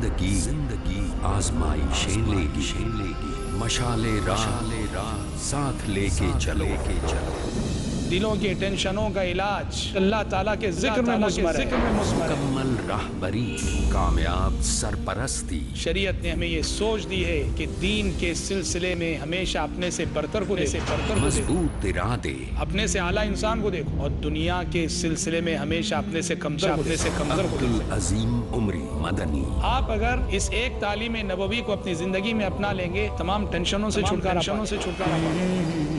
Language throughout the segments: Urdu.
زندگی آزمائشیں لے گی مشعل راہ ساتھ لے کے چلو دلوں کی ٹینشنوں کا علاج اللہ تعالیٰ کے ذکر میں مضمر ہے۔ مکمل راہبری، کامیاب سرپرستی۔ شریعت نے ہمیں یہ سوچ دی ہے کہ دین کے سلسلے میں ہمیشہ اپنے سے برتر کو دیکھو، مضبوط ارادے، اپنے سے اعلیٰ انسان کو دیکھو، اور دنیا کے سلسلے میں ہمیشہ اپنے سے کمتر کو دیکھو۔ عظیم عمری مدنی۔ آپ اگر اس ایک تعلیم نبوی کو اپنی زندگی میں اپنا لیں گے، تمام ٹینشنوں سے چھٹکارا پائیں۔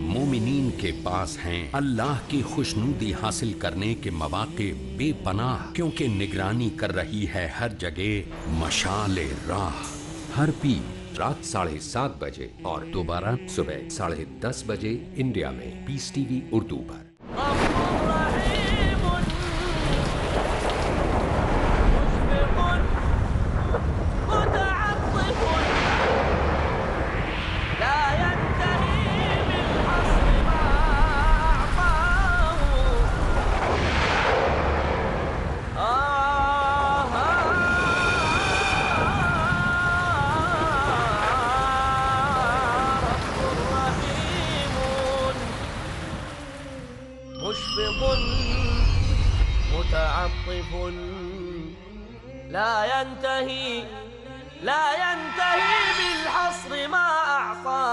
مومنین کے پاس ہیں اللہ کی خوشنودی حاصل کرنے کے مواقع بے پناہ، کیونکہ نگرانی کر رہی ہے ہر جگہ مشعل راہ۔ ہر پیر رات 7:30 بجے اور دوبارہ صبح 10:30 بجے انڈیا میں پیس ٹی وی اردو پر۔ مشفق متعطف لا ينتهي بالحصر ما أعطى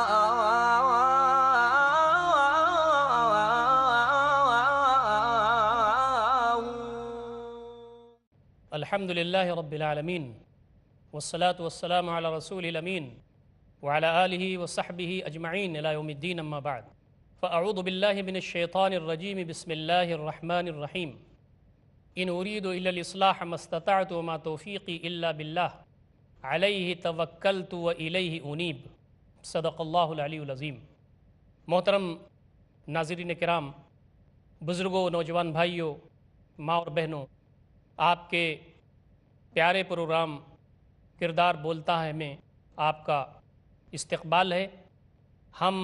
الحمد لله رب العالمين والصلاة والسلام على رسول الأمين وعلى آله وصحبه أجمعين إلى يوم الدين أما بعد فأعوذ بالله من الشيطان الرجيم بسم الله الرحمن الرحيم إن أريد إلا الإصلاح ما استطعت وما توفيقي إلا بالله عليه توكلت وإليه أنيب صدق الله العلي العظيم۔ محترم ناظرین کرام، بزرگوں، نوجوان بھائیوں، ماں اور بہنوں، آپ کے پیارے پروگرام کردار بولتا ہے میں آپ کا استقبال ہے۔ ہم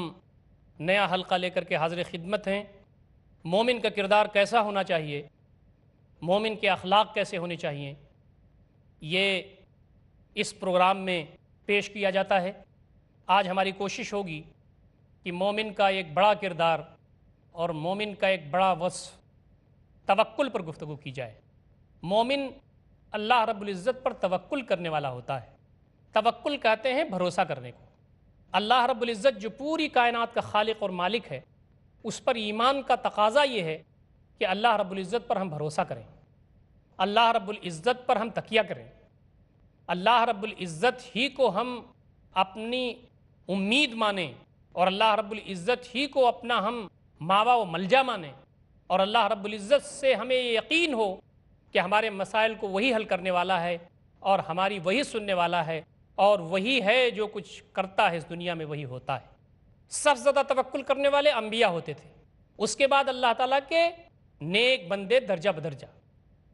نیا حلقہ لے کر کے حاضر خدمت ہیں۔ مومن کا کردار کیسا ہونا چاہیے، مومن کے اخلاق کیسے ہونے چاہیے، یہ اس پروگرام میں پیش کیا جاتا ہے۔ آج ہماری کوشش ہوگی کہ مومن کا ایک بڑا کردار اور مومن کا ایک بڑا وصف توکل پر گفتگو کی جائے۔ مومن اللہ رب العزت پر توکل کرنے والا ہوتا ہے۔ توکل کہتے ہیں بھروسہ کرنے کو۔ اللہ رب العزت جو پوری کائنات کا خالق اور مالک ہے، اس پر ایمان کا تقاضا یہ ہے کہ اللہ رب العزت پر ہم بھروسہ کریں، اللہ رب العزت پر ہم تکیہ کریں، اللہ رب العزت ہی کو ہم اپنی امید مانیں، اور اللہ رب العزت ہی کو اپنا ہم ماوا و ملجا مانیں، اور اللہ رب العزت سے ہمیں یہ یقین ہو کہ ہمارے مسائل کو وہی حل کرنے والا ہے، اور ہماری وہی سننے والا ہے، اور وہی ہے جو کچھ کرتا ہے اس دنیا میں وہی ہوتا ہے۔ سب سے زیادہ توکل کرنے والے انبیاء ہوتے تھے، اس کے بعد اللہ تعالیٰ کے نیک بندے درجہ بدرجہ۔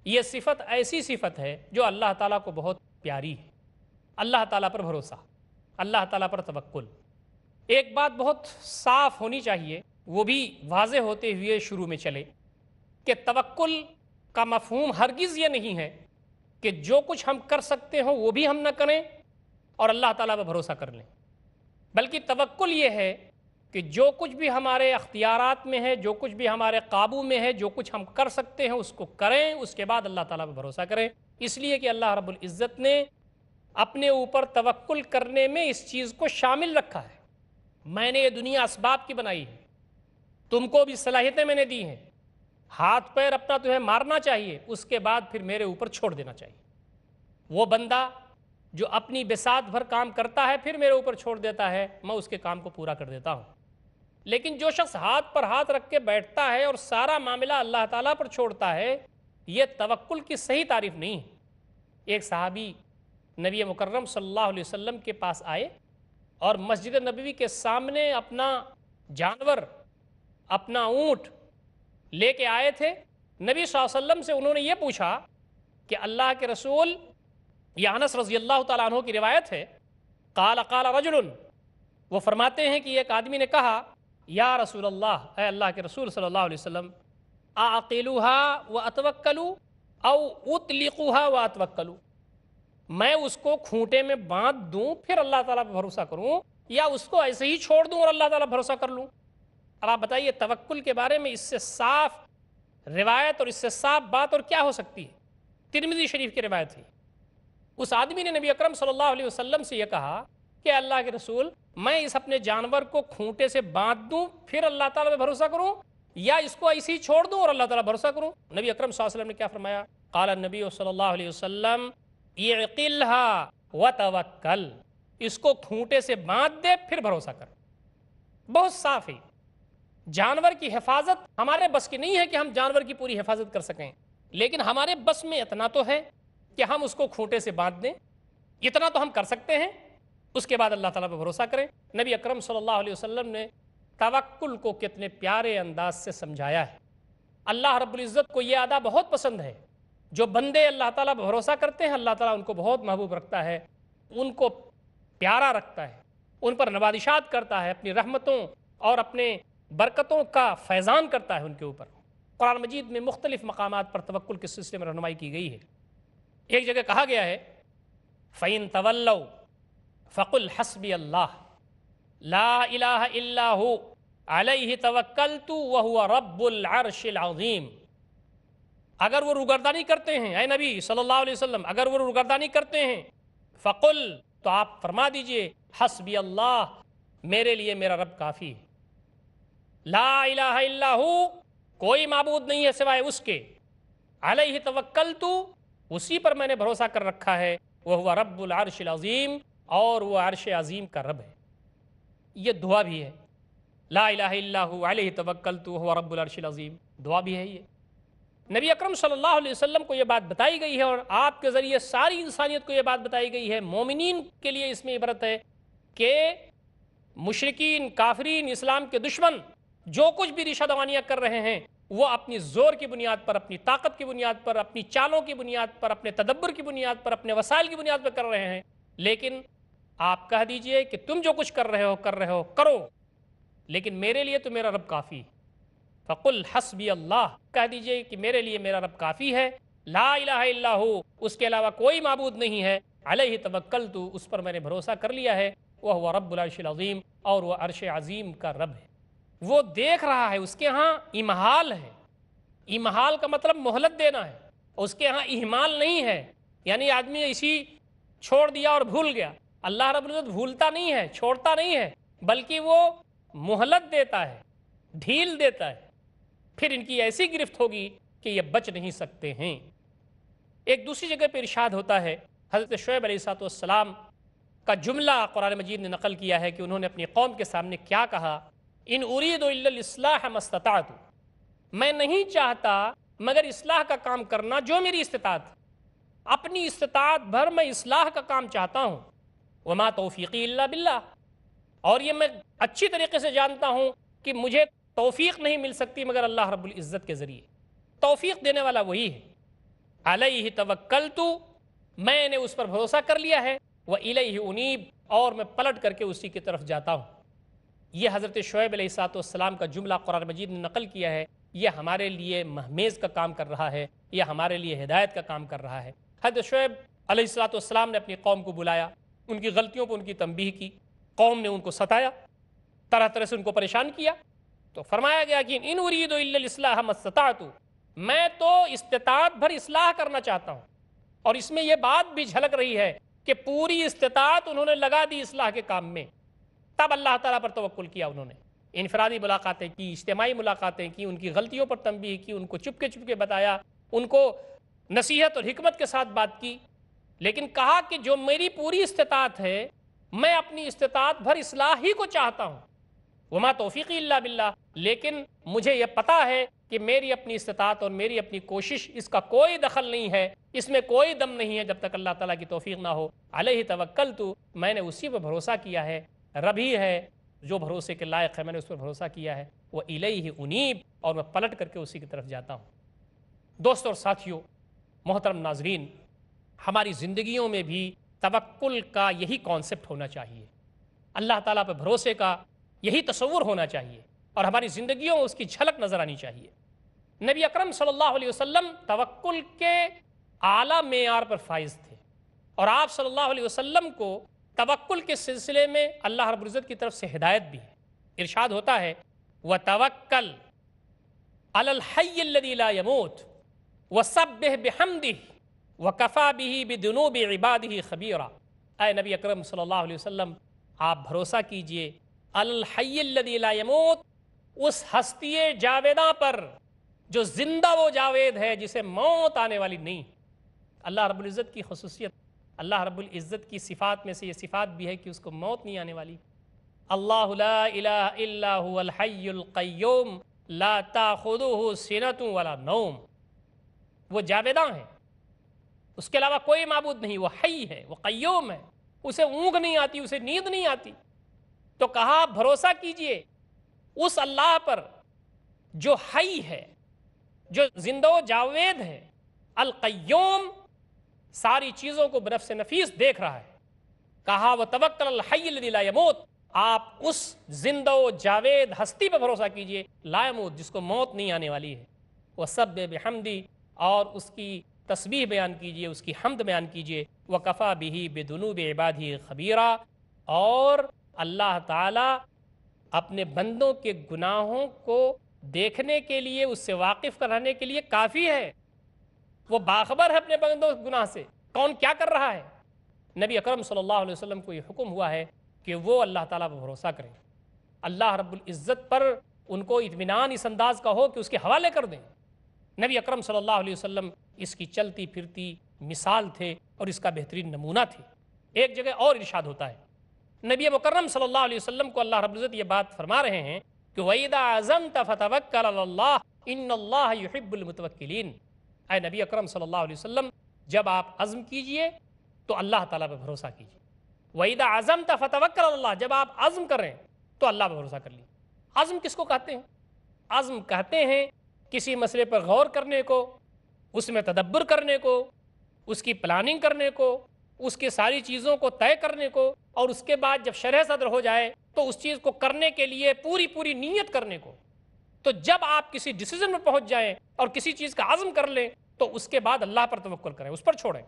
یہ صفت ایسی صفت ہے جو اللہ تعالیٰ کو بہت پیاری ہے۔ اللہ تعالیٰ پر بھروسہ، اللہ تعالیٰ پر توکل۔ ایک بات بہت صاف ہونی چاہیے، وہ بھی واضح ہوتے ہوئے شروع میں چلے کہ توکل کا مفہوم ہرگز یہ نہیں ہے کہ جو کچھ ہم کر سکتے ہوں وہ بھی ہم نہ کریں اور اللہ تعالیٰ پر بھروسہ کر لیں، بلکہ توکل یہ ہے کہ جو کچھ بھی ہمارے اختیارات میں ہے، جو کچھ بھی ہمارے قابو میں ہے، جو کچھ ہم کر سکتے ہیں اس کو کریں، اس کے بعد اللہ تعالیٰ پر بھروسہ کریں۔ اس لیے کہ اللہ رب العزت نے اپنے اوپر توکل کرنے میں اس چیز کو شامل رکھا ہے۔ میں نے یہ دنیا اسباب کی بنائی ہے، تم کو بھی صلاحیتیں میں نے دی ہیں، ہاتھ پیر اپنا تمہیں مارنا چاہیے، اس کے بعد پھر میرے اوپر چھوڑ دینا چاہیے۔ وہ بندہ جو اپنی بساط بھر کام کرتا ہے پھر میرے اوپر چھوڑ دیتا ہے، میں اس کے کام کو پورا کر دیتا ہوں۔ لیکن جو شخص ہاتھ پر ہاتھ رکھ کے بیٹھتا ہے اور سارا معاملہ اللہ تعالیٰ پر چھوڑتا ہے، یہ توکل کی صحیح تعریف نہیں ہے۔ ایک صحابی نبی مکرم صلی اللہ علیہ وسلم کے پاس آئے اور مسجد نبوی کے سامنے اپنا جانور، اپنا اونٹ لے کے آئے تھے۔ نبی صلی اللہ علیہ وسلم سے انہوں نے یہ پوچھا کہ اللہ کے رسول، یہ انس رضی اللہ تعالیٰ عنہ کی روایت ہے، قال رجل، وہ فرماتے ہیں کہ ایک آدمی نے کہا یا رسول اللہ، اے اللہ کے رسول صلی اللہ علیہ وسلم، اعقلوها واتوکلوا او اطلقوها واتوکلوا، میں اس کو کھونٹے میں باندھ دوں پھر اللہ تعالیٰ پہ بھروسہ کروں، یا اس کو ایسے ہی چھوڑ دوں اور اللہ تعالیٰ پہ بھروسہ کر لوں؟ اب آپ بتائیے توکل کے بارے میں اس سے صاف روایت اور اس سے صاف بات اور کیا ہو سکتی ہے؟ ترمذی شریف کی روایت ہے، اس آدمی نے نبی اکرم صلی اللہ علیہ وسلم سے یہ کہا کہ اللہ کے رسول، میں اس اپنے جانور کو کھونٹے سے باندھ دوں پھر اللہ تعالیٰ پہ بھروسہ کروں، یا اس کو ایسے ہی چھوڑ دوں اور اللہ تعالیٰ بھروسہ کروں؟ نبی اکرم صلی اللہ علیہ وسلم نے کیا فرمایا؟ قال النبی صلی اللہ علیہ وسلم اعقلها وتوکل، اس کو کھونٹے سے باندھ دے پھر بھروسہ کر۔ بہت صاف ہے، جانور کی حفاظت ہمارے بس کی نہیں ہے کہ ہم جانور کی پوری حفاظت کر سکیں، لیکن ہمارے بس میں اتنا تو ہے کہ ہم اس کو کھونٹے سے باندھ دیں، اتنا تو ہم کر سکتے ہیں، اس کے بعد اللہ تعالیٰ پہ بھروسہ کریں۔ نبی اکرم صلی اللہ علیہ وسلم نے توکل کو کتنے پیارے انداز سے سمجھایا ہے۔ اللہ رب العزت کو یہ ادا بہت پسند ہے، جو بندے اللہ تعالیٰ پہ بھروسہ کرتے ہیں اللہ تعالیٰ ان کو بہت محبوب رکھتا ہے، ان کو پیارا رکھتا ہے، ان پر نوازشات کرتا ہے، اپنی رحمتوں اور اپنے برکتوں کا فیضان کرتا ہے ان کے اوپر۔ قرآن مجید میں مختلف مقامات پر توکل کے سلسلے میں رہنمائی کی گئی ہے۔ ایک جگہ کہا گیا ہے فَإِن تَوَلَّوْا فَقُلْ حَسْبِيَ اللَّهُ لَا إِلَٰهَ إِلَّا هُوَ عَلَيْهِ تَوَكَّلْتُ وَهُوَ رَبُّ الْعَرْشِ الْعَظِيمِ، اگر وہ روگردانی کرتے ہیں، اے نبی صلی اللہ علیہ وسلم، اگر وہ روگردانی کرتے ہیں، فقل، تو آپ فرما دیجئے، حسبی اللہ، میرے لیے میرا رب کافی ہے، لا الہ الا ہو، کوئی معبود نہیں ہے سوائے اس کے، علیہ توکلت، اسی پر میں نے بھروسہ کر رکھا ہے، وہ رب العرش العظیم، اور وہ عرش عظیم کا رب ہے۔ یہ دعا بھی ہے، لا الہ الا ہو علیہ توکلت وہو رب العرش العظیم، دعا بھی ہے۔ یہ نبی اکرم صلی اللہ علیہ وسلم کو یہ بات بتائی گئی ہے، اور آپ کے ذریعے ساری انسانیت کو یہ بات بتائی گئی ہے۔ مومنین کے لیے اس میں عبرت ہے کہ مشرکین، کافرین، اسلام کے دشمن جو کچھ بھی ریشہ دوانیاں کر رہے ہیں، وہ اپنی زور کی بنیاد پر، اپنی طاقت کی بنیاد پر، اپنی چالوں کی بنیاد پر، اپنے تدبر کی بنیاد پر، اپنے وسائل کی بنیاد پر کر رہے ہیں، لیکن آپ کہہ دیجئے کہ تم جو کچھ کر رہے ہو کرو، لیکن میرے لیے تو میرا رب کافی ہے۔ فقل حسبی اللہ، کہہ دیجئے کہ میرے لیے میرا رب کافی ہے، لا الہ الا ہو، اس کے علاوہ کوئی معبود نہیں ہے، علیہ توکلت، اس پر میں نے بھروسہ کر لیا ہے، وہ رب العرش العظیم، اور وہ عرش عظیم کا رب ہے۔ وہ دیکھ رہا ہے، اس کے ہاں امہال ہے، امہال کا مطلب مہلت دینا ہے، اس کے ہاں اہمال نہیں ہے، یعنی آدمی اسی چھوڑ دیا اور بھول گیا۔ اللہ رب العزت بھولتا نہیں ہے، چھوڑتا نہیں ہے، بلکہ وہ مہلت دیتا ہے، ڈھیل دیتا ہے، پھر ان کی ایسی گرفت ہوگی کہ یہ بچ نہیں سکتے ہیں۔ ایک دوسری جگہ پہ ارشاد ہوتا ہے، حضرت شعیب علیہ السلام کا جملہ قرآن مجید نے نقل کیا ہے کہ انہوں نے اپنی قوم کے سامنے کیا کہا، ان اريد الا الاصلاح ما استطعت، میں نہیں چاہتا مگر اصلاح کا کام کرنا جو میری استطاعت، اپنی استطاعت بھر میں اصلاح کا کام چاہتا ہوں، وما توفیقی الا باللہ، اور یہ میں اچھی طریقے سے جانتا ہوں کہ مجھے توفیق نہیں مل سکتی مگر اللہ رب العزت کے ذریعے، توفیق دینے والا وہی ہے۔ علیہ توکلت، میں نے اس پر بھروسہ کر لیا ہے، وإلیہ انیب، اور میں پلٹ کر کے اسی کی طرف جاتا ہوں۔ یہ حضرت شعیب علیہ السلام کا جملہ قرآن مجید نے نقل کیا ہے، یہ ہمارے لیے مہمیز کا کام کر رہا ہے، یہ ہمارے لیے ہدایت کا کام کر رہا ہے۔ حضرت شعیب علیہ السلام نے اپنی قوم کو بلایا، ان کی غلطیوں پر ان کی تنبیہ کی، قوم نے ان کو ستایا، طرح طرح سے ان کو پریشان کیا، تو فرمایا گیا کہ ان اريد الا الاصلاح ما استطعت، میں تو استطاعت بھر اصلاح کرنا چاہتا ہوں، اور اس میں یہ بات بھی جھلک رہی ہے کہ پوری استطاعت انہوں نے لگا دی اصلاح کے کام میں، تب اللہ تعالیٰ پر توکل کیا انہوں نے، انفرادی ملاقاتیں کی، اجتماعی ملاقاتیں کی، ان کی غلطیوں پر تنبیہ کی، ان کو چپکے چپکے بتایا، ان کو نصیحت اور حکمت کے ساتھ بات کی، لیکن کہا کہ جو میری پوری استطاعت ہے میں اپنی استطاعت بھر اصلاح ہی کو چاہتا ہوں، وما توفیقی الا باللہ، لیکن مجھے یہ پتا ہے کہ میری اپنی استطاعت اور میری اپنی کوشش، اس کا کوئی دخل نہیں ہے، اس میں کوئی دم نہیں ہے جب تک اللہ تعالیٰ کی توفیق نہ ہو۔ علیہ توکلت، میں نے اسی پر بھروسہ کیا ہے، رب ہی ہے جو بھروسے کے لائق ہے، میں نے اس پر بھروسہ کیا ہے، وہ الیہ انیب، اور میں پلٹ کر کے اسی کی طرف جاتا ہوں۔ دوستوں اور ساتھیوں، محترم ناظرین، ہماری زندگیوں میں بھی توکل کا یہی کانسیپٹ ہونا چاہیے، اللہ تعالیٰ پہ بھروسے کا یہی تصور ہونا چاہیے، اور ہماری زندگیوں میں اس کی جھلک نظر آنی چاہیے۔ نبی اکرم صلی اللہ علیہ وسلم توکل کے اعلیٰ معیار پر فائز تھے، اور آپ صلی اللہ علیہ وسلم کو توکل کے سلسلے میں اللہ رب العزت کی طرف سے ہدایت بھی ہے. ارشاد ہوتا ہے وَتَوَكَّلْ عَلَى الْحَيِّ الَّذِي لَا يَمُوتُ وَسَبِّحْ بِحَمْدِهِ وَكَفَى بِهِ بِذُنُوبِ عِبَادِهِ خَبِيرًا. اے نبی اکرم صلی اللہ علیہ وسلم آپ بھروسہ کیجئے عَلَى الْحَيِّ الَّذِي لَا يَمُوتُ، اس ہستی جاویدہ پر جو زندہ وہ جاوید ہے جسے موت آنے والی نہیں. اللہ رب العزت کی خصوصیت، اللہ رب العزت کی صفات میں سے یہ صفات بھی ہے کہ اس کو موت نہیں آنے والی. اللہ لا الہ الا هو الحی القیوم لا تاخذہ سنۃ ولا نوم. وہ جاویداں ہیں، اس کے علاوہ کوئی معبود نہیں. وہ حی ہے، وہ قیوم ہے، اسے اونگ نہیں آتی، اسے نیند نہیں آتی. تو کہا بھروسہ کیجئے اس اللہ پر جو حی ہے، جو زندہ و جاوید ہے، القیوم ساری چیزوں کو بنفس نفیس دیکھ رہا ہے. کہا وَتَوَكَّلْ عَلَى الْحَيِّ الَّذِي لَا يَمُوتُ، آپ اس زندہ و جاوید ہستی پہ بھروسہ کیجئے لا يموت، جس کو موت نہیں آنے والی ہے. وَسَبِّحْ بِحَمْدِهِ، اور اس کی تسبیح بیان کیجئے، اس کی حمد بیان کیجئے. وَكَفَى بِهِ بِذُنُوبِ عِبَادِهِ خَبِيرًا، اور اللہ تعالی اپنے بندوں کے گناہوں کو دیکھنے کے لیے، اس سے واقف رہنے کے لیے کافی ہے. وہ باخبر ہے اپنے بندوں کے گناہ سے، کون کیا کر رہا ہے. نبی اکرم صلی اللہ علیہ وسلم کو یہ حکم ہوا ہے کہ وہ اللہ تعالیٰ پر بھروسہ کریں. اللہ رب العزت پر ان کو اطمینان اس انداز کا ہو کہ اس کے حوالے کر دیں. نبی اکرم صلی اللہ علیہ وسلم اس کی چلتی پھرتی مثال تھے اور اس کا بہترین نمونہ تھے. ایک جگہ اور ارشاد ہوتا ہے، نبی مکرم صلی اللہ علیہ وسلم کو اللہ رب العزت یہ بات فرما رہے ہیں کہ وَإِذَا عَزَمْتَ فَتَوَكَّلْ عَلَى اللَّهِ إِنَّ اللَّهَ يُحِبُّ الْمُتَوَكِّلِينَ. اے نبی اکرم صلی اللہ علیہ وسلم، جب آپ عزم کیجئے تو اللہ تعالیٰ پہ بھروسہ کیجئے. وَإِذَا عَزَمْتَ فَتَوَكَّلْ عَلَى اللَّهِ، جب آپ عزم کریں تو اللہ پہ بھروسہ کر لیجئے. عزم کس کو کہتے ہیں؟ عزم کہتے ہیں کسی مسئلے پر غور کرنے کو، اس میں تدبر کرنے کو، اس کی پلاننگ کرنے کو، اس کی ساری چیزوں کو طے کرنے کو، اور اس کے بعد جب شرح صدر ہو جائے تو اس چیز کو کرنے کے لیے پوری نیت کرنے کو. تو جب آپ کسی ڈیسیزن میں پہنچ جائیں اور کسی چیز کا عزم کر لیں تو اس کے بعد اللہ پر توکل کریں، اس پر چھوڑیں.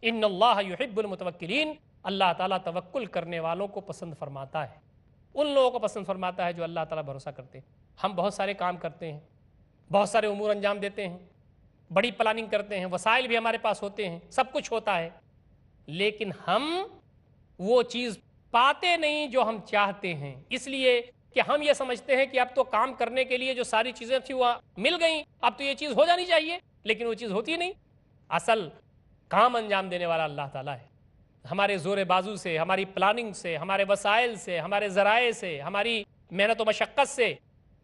ان اللہ یحب المتوکلین، اللہ تعالیٰ توکل کرنے والوں کو پسند فرماتا ہے، ان لوگوں کو پسند فرماتا ہے جو اللہ تعالیٰ بھروسہ کرتے ہیں. ہم بہت سارے کام کرتے ہیں، بہت سارے امور انجام دیتے ہیں، بڑی پلاننگ کرتے ہیں، وسائل بھی ہمارے پاس ہوتے ہیں، سب کچھ ہوتا ہے، لیکن ہم وہ چیز پاتے نہیں جو ہم چاہتے ہیں، اس لیے کہ ہم یہ سمجھتے ہیں کہ اب تو کام کرنے کے لیے جو ساری چیزیں تھیں وہ مل گئیں، اب تو یہ چیز ہو جانی چاہیے، لیکن وہ چیز ہوتی نہیں. اصل کام انجام دینے والا اللہ تعالیٰ ہے. ہمارے زور بازو سے، ہماری پلاننگ سے، ہمارے وسائل سے، ہمارے ذرائع سے، ہماری محنت و مشقت سے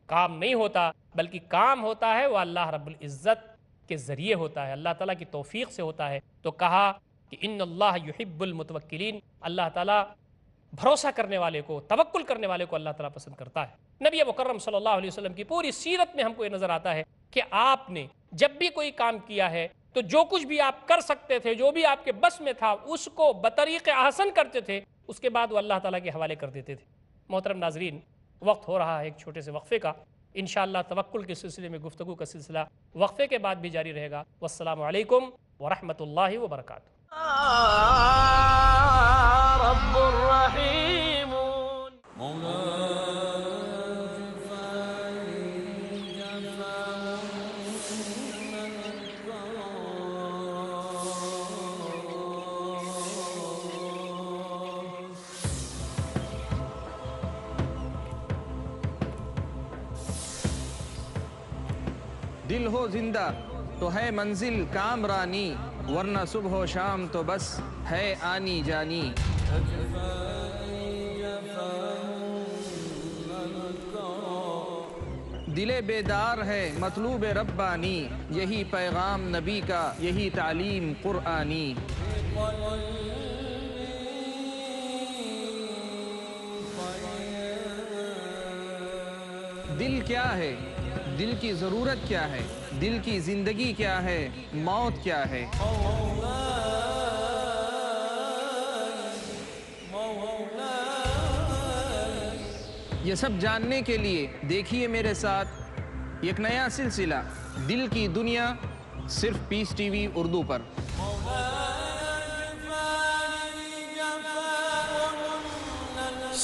کام نہیں ہوتا، بلکہ کام ہوتا ہے وہ اللہ رب العزت کے ذریعے ہوتا ہے، اللہ تعالیٰ کی توفیق سے ہوتا ہے. تو کہا کہ ان اللہ یحب المتوکلین، اللہ تعالیٰ بھروسہ کرنے والے کو، توکل کرنے والے کو اللہ تعالیٰ پسند کرتا ہے. نبی مکرم صلی اللہ علیہ وسلم کی پوری سیرت میں ہم کو یہ نظر آتا ہے کہ آپ نے جب بھی کوئی کام کیا ہے تو جو کچھ بھی آپ کر سکتے تھے، جو بھی آپ کے بس میں تھا، اس کو بطریق احسن کرتے تھے، اس کے بعد وہ اللہ تعالیٰ کے حوالے کر دیتے تھے. محترم ناظرین، وقت ہو رہا ہے ایک چھوٹے سے وقفے کا. انشاءاللہ توکل کے سلسلے میں گفتگو کا سلسلہ وقفے کے بعد بھی جاری رہے گا. والسلام علیکم ورحمۃ اللہ وبرکاتہ. رب الرحیم دل ہو زندہ تو ہے منزل کامرانی، ورنہ صبح و شام تو بس ہے آنی جانی. دل بیدار ہے مطلوب ربانی، یہی پیغام نبی کا، یہی تعلیم قرآنی. دل کیا ہے؟ دل کی ضرورت کیا ہے؟ دل کی زندگی کیا ہے؟ موت کیا ہے؟ یہ سب جاننے کے لیے دیکھیے میرے ساتھ ایک نیا سلسلہ دل کی دنیا، صرف پیس ٹی وی اردو پر.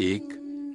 1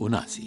79।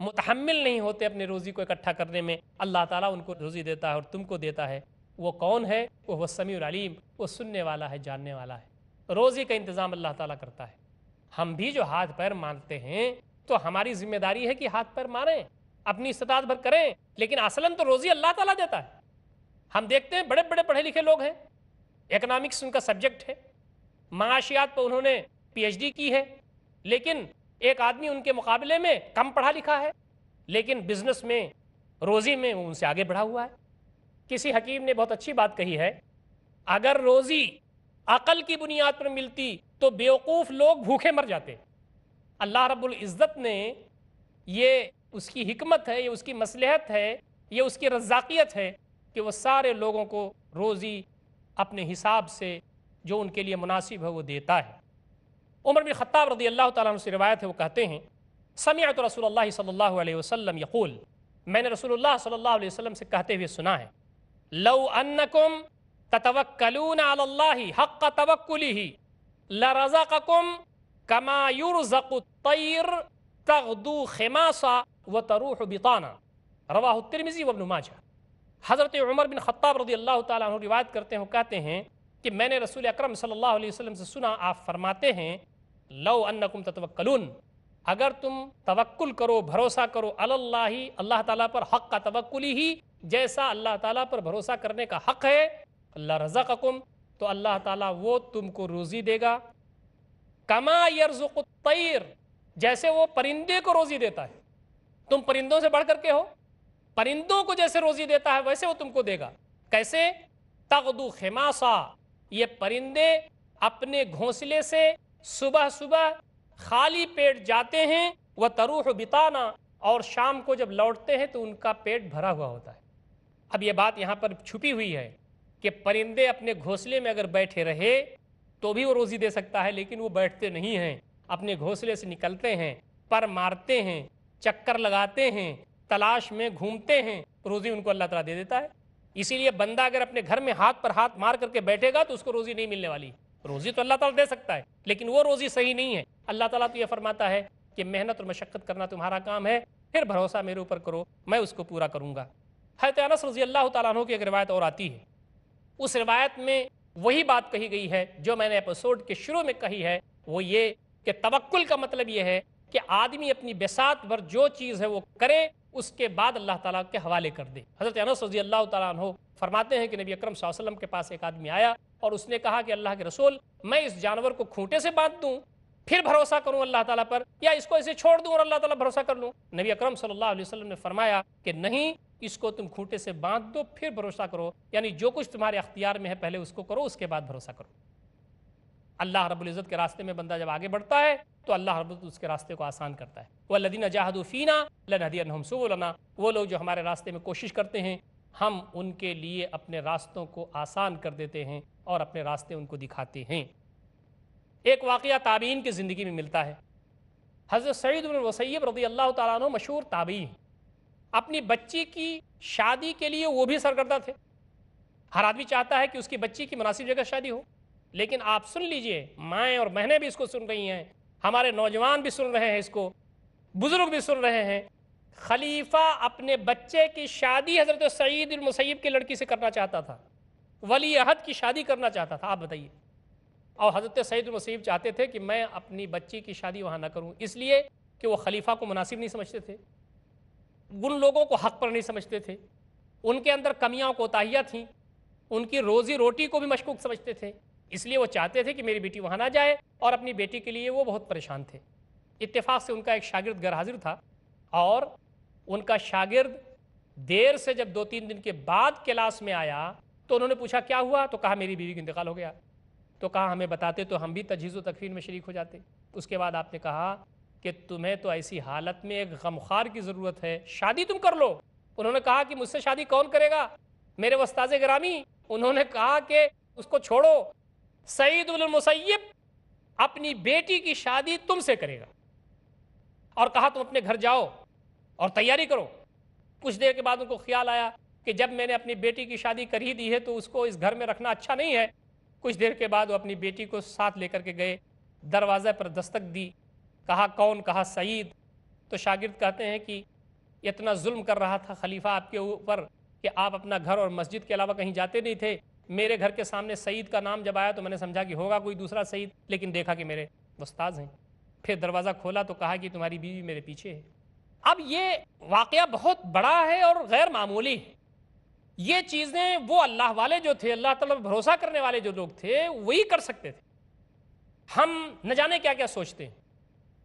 متحمل نہیں ہوتے اپنے روزی کو اکٹھا کرنے میں، اللہ تعالیٰ ان کو روزی دیتا ہے اور تم کو دیتا ہے۔ وہ کون ہے؟ وہ سمیع العلیم، وہ سننے والا ہے، جاننے والا ہے۔ روزی کا انتظام اللہ تعالیٰ کرتا ہے۔ ہم بھی جو ہاتھ پیر مارتے ہیں تو ہماری ذمہ داری ہے کہ ہاتھ پیر ماریں، اپنی استطاعت بھر کریں، لیکن اصلاً تو روزی اللہ تعالیٰ دیتا ہے۔ ہم دیکھتے ہیں بڑے بڑے پڑھے لکھے لوگ ہیں، اکنامکس ان کا سبجیکٹ ہے، معاشیات پر انہوں نے پی ایچ ڈی کی ہے، لیکن ایک آدمی ان کے مقابلے میں کم پڑھا لکھا ہے لیکن بزنس میں، روزی میں وہ ان سے آگے بڑھا ہوا ہے۔ کسی حکیم نے بہت اچھی بات کہی ہے، اگر روزی عقل کی بنیاد پر ملتی تو بیوقوف لوگ بھوکے مر جاتے۔ اللہ رب العزت نے، یہ اس کی حکمت ہے، یہ اس کی مصلحت ہے، یہ اس کی رزاقیت ہے کہ وہ سارے لوگوں کو روزی اپنے حساب سے جو ان کے لیے مناسب ہے وہ دیتا ہے۔ عمر بن خطاب رضی اللہ تعالیٰ عنہ سے روایت ہے، وہ کہتے ہیں سمعت رسول اللہ صلی اللہ علیہ وسلم یقول، میں نے رسول اللہ صلی اللہ علیہ وسلم سے کہتے ہوئے سنا ہے، لو انکم تتوکلون علی اللہ حق توکلہ لرزقکم کما یرزق الطیر تغدو خماصا وتروح بطانا، رواہ الترمذی وابن ماجہ۔ حضرت عمر بن خطاب رضی اللہ تعالیٰ عنہ روایت کرتے ہیں، وہ کہتے ہیں کہ میں نے رسول اکرم صلی اللہ علیہ وسلم سے سنا، آپ فرماتے ہیں لو انکم تتوکلون، اگر تم توکل کرو، بھروسہ کرو علی اللہ، اللہ تعالیٰ پر حق کا توکل ہی، جیسا اللہ تعالیٰ پر بھروسہ کرنے کا حق ہے، اللہ رزقکم، تو اللہ تعالیٰ وہ تم کو روزی دے گا، کما یرزق الطیر، جیسے وہ پرندے کو روزی دیتا ہے، تم پرندوں سے بڑھ کر کے ہو، پرندوں کو جیسے روزی دیتا ہے ویسے وہ تم کو دے گا۔ کیسے؟ تغدو خماسا، یہ پرندے اپنے گھونسلے سے صبح صبح خالی پیٹ جاتے ہیں، وہ تروح بطانا، اور شام کو جب لوٹتے ہیں تو ان کا پیٹ بھرا ہوا ہوتا ہے۔ اب یہ بات یہاں پر چھپی ہوئی ہے کہ پرندے اپنے گھونسلے میں اگر بیٹھے رہے تو بھی وہ روزی دے سکتا ہے، لیکن وہ بیٹھتے نہیں ہیں، اپنے گھونسلے سے نکلتے ہیں، پر مارتے ہیں، چکر لگاتے ہیں، تلاش میں گھومتے ہیں، روزی ان کو اللہ تعالیٰ دے دیتا ہے۔ اسی لیے بندہ اگر اپنے گھر میں ہاتھ پر ہاتھ مار کر کے بیٹھے گا تو اس کو روزی نہیں ملنے والی۔ روزی تو اللہ تعالیٰ دے سکتا ہے لیکن وہ روزی صحیح نہیں ہے۔ اللہ تعالیٰ تو یہ فرماتا ہے کہ محنت اور مشقت کرنا تمہارا کام ہے، پھر بھروسہ میرے اوپر کرو، میں اس کو پورا کروں گا۔ حضرت انس رضی اللہ تعالیٰ عنہ کی ایک روایت اور آتی ہے، اس روایت میں وہی بات کہی گئی ہے جو میں نے ایپیسوڈ کے شروع میں کہی ہے، وہ یہ کہ توکل کا مطلب یہ ہے کہ آدمی اپنی بساط بھر جو چیز ہے وہ کرے، اس کے بعد اللہ تعالیٰ کے حوالے کر دے۔ حضرت انس رضی اللہ تعالیٰ عنہ فرماتے ہیں کہ نبی اکرم صلی اللہ علیہ وسلم کے پاس ایک آدمی آیا اور اس نے کہا کہ اللہ کے رسول، میں اس جانور کو کھوٹے سے باندھ دوں پھر بھروسہ کروں اللہ تعالیٰ پر، یا اس کو ایسے چھوڑ دوں اور اللہ تعالیٰ بھروسہ کر لوں؟ نبی اکرم صلی اللہ علیہ وسلم نے فرمایا کہ نہیں، اس کو تم کھوٹے سے باندھ دو پھر بھروسہ کرو، یعنی جو کچھ تمہارے اختیار میں ہے پہلے اس کو کرو، اس کے بعد بھروسہ کرو۔ اللہ رب العزت کے راستے میں بندہ جب آگے بڑھتا ہے تو اللہ رب العزت اس کے راستے کو آسان کرتا ہے۔ وَالَّذِينَ جَاهَدُوا فِينَا لَنَهْدِيَنَّهُمْ سُبُلَنَا، وہ لوگ جو ہمارے راستے میں کوشش کرتے ہیں ہم ان کے لیے اپنے راستوں کو آسان کر دیتے ہیں اور اپنے راستے ان کو دکھاتے ہیں۔ ایک واقعہ تابعین کی زندگی میں ملتا ہے۔ حضرت سعید بن المسیب رضی اللہ تعالیٰ عنہ مشہور تابعی، اپنی بچی کی شادی کے لیے وہ بھی سرگردہ تھے۔ ہر آدمی چاہتا ہے کہ اس کی بچی کی مناسب جگہ شادی ہو، لیکن آپ سن لیجئے، مائیں اور بہنیں بھی اس کو سن رہی ہیں، ہمارے نوجوان بھی سن رہے ہیں اس کو، بزرگ بھی سن رہے ہیں، خلیفہ اپنے بچے کی شادی حضرت سعید المسیب کی لڑکی سے کرنا چاہتا تھا، ولی عہد کی شادی کرنا چاہتا تھا، آپ بتائیے۔ اور حضرت سعید المسیب چاہتے تھے کہ میں اپنی بچی کی شادی وہاں نہ کروں، اس لیے کہ وہ خلیفہ کو مناسب نہیں سمجھتے تھے، ان لوگوں کو حق پر نہیں سمجھتے تھے، ان کے اندر کمیاں و کوتاہیاں تھیں، ان کی روزی روٹی کو بھی مشکوک سمجھتے تھے، اس لیے وہ چاہتے تھے کہ میری بیٹی وہاں نہ جائے، اور اپنی بیٹی کے لیے وہ بہت پریشان تھے۔ اتفاق سے ان کا ایک شاگرد غیر حاضر تھا، اور ان کا شاگرد دیر سے جب 2-3 دن کے بعد کلاس میں آیا تو انہوں نے پوچھا کیا ہوا، تو کہا میری بیوی کا انتقال ہو گیا۔ تو کہا ہمیں بتاتے تو ہم بھی تجہیز و تکفین میں شریک ہو جاتے۔ اس کے بعد آپ نے کہا کہ تمہیں تو ایسی حالت میں ایک غمخوار کی ضرورت ہے، شادی تم کر لو۔ انہوں نے کہا کہ مجھ سے شادی کون کرے گا میرے استاذ گرامی؟ انہوں نے کہا کہ اس کو چھوڑو، سعید بن المسیب اپنی بیٹی کی شادی تم سے کرے گا، اور کہا تم اپنے گھر جاؤ اور تیاری کرو۔ کچھ دیر کے بعد ان کو خیال آیا کہ جب میں نے اپنی بیٹی کی شادی کر ہی دی ہے تو اس کو اس گھر میں رکھنا اچھا نہیں ہے۔ کچھ دیر کے بعد وہ اپنی بیٹی کو ساتھ لے کر کے گئے، دروازے پر دستک دی، کہا کون؟ کہا سعید۔ تو شاگرد کہتے ہیں کہ اتنا ظلم کر رہا تھا خلیفہ آپ کے اوپر کہ آپ اپنا گھر اور مسجد کے علاوہ کہیں جاتے نہیں تھے. میرے گھر کے سامنے سعید کا نام جب آیا تو میں نے سمجھا کہ ہوگا کوئی دوسرا سعید، لیکن دیکھا کہ میرے استاذ ہیں. پھر دروازہ کھولا تو کہا کہ تمہاری بیوی میرے پیچھے ہے. اب یہ واقعہ بہت بڑا ہے اور غیر معمولی ہے. یہ چیزیں وہ اللہ والے جو تھے، اللہ تعالیٰ پر بھروسہ کرنے والے جو لوگ تھے، وہی کر سکتے تھے. ہم نہ جانے کیا کیا سوچتے ہیں،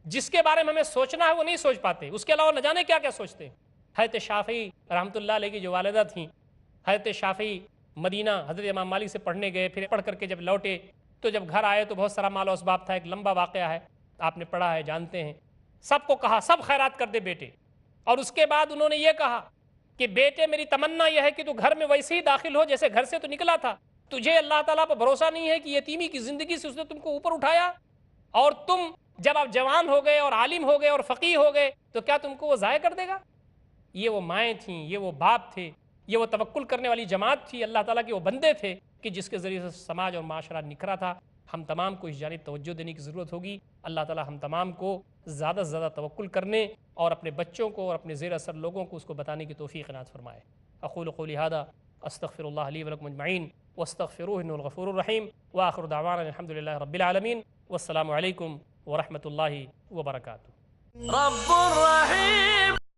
جس کے بارے میں ہمیں سوچنا ہے وہ نہیں سوچ پاتے، اس کے علاوہ نہ جانے کیا کیا سوچتے ہیں. حضرت شافعی رحمۃ اللہ علیہ کی جو والدہ تھیں، حضرت شافعی مدینہ حضرت امام مالک سے پڑھنے گئے، پھر پڑھ کر کے جب لوٹے تو جب گھر آئے تو بہت سارا مال و اسباب تھا. ایک لمبا واقعہ ہے، آپ نے پڑھا ہے، جانتے ہیں. سب کو کہا سب خیرات کر دے بیٹے، اور اس کے بعد انہوں نے یہ کہا کہ بیٹے میری تمنا یہ ہے کہ تو گھر میں ویسے ہی داخل ہو جیسے گھر سے تو نکلا تھا. تجھے اللہ تعالیٰ پر بھروسہ نہیں ہے کہ یتیمی کی زندگی سے اس نے تم کو اوپر اٹھایا، اور تم جب آپ جوان ہو گئے اور عالم ہو گئے اور فقیہ ہو گئے تو کیا تم کو وہ ضائع کر دے گا؟ یہ وہ مائیں تھیں، یہ وہ باپ تھے، یہ وہ توکل کرنے والی جماعت تھی، اللہ تعالیٰ کے وہ بندے تھے کہ جس کے ذریعے سے سماج اور معاشرہ نکھرا تھا. ہم تمام کو اس جانب توجہ دینے کی ضرورت ہوگی. اللہ تعالیٰ ہم تمام کو زیادہ سے زیادہ توکل کرنے اور اپنے بچوں کو اور اپنے زیر اثر لوگوں کو اس کو بتانے کی توفیق عنایت فرمائے. اقول قولی ھذا استغفر اللہ لی ولکم اجمعین واستغفروہ انہ الغفور الرحیم وآخر دعوانا الحمد للہ رب العالمین والسلام علیکم ورحمۃ اللہ وبرکاتہ. رب رحیم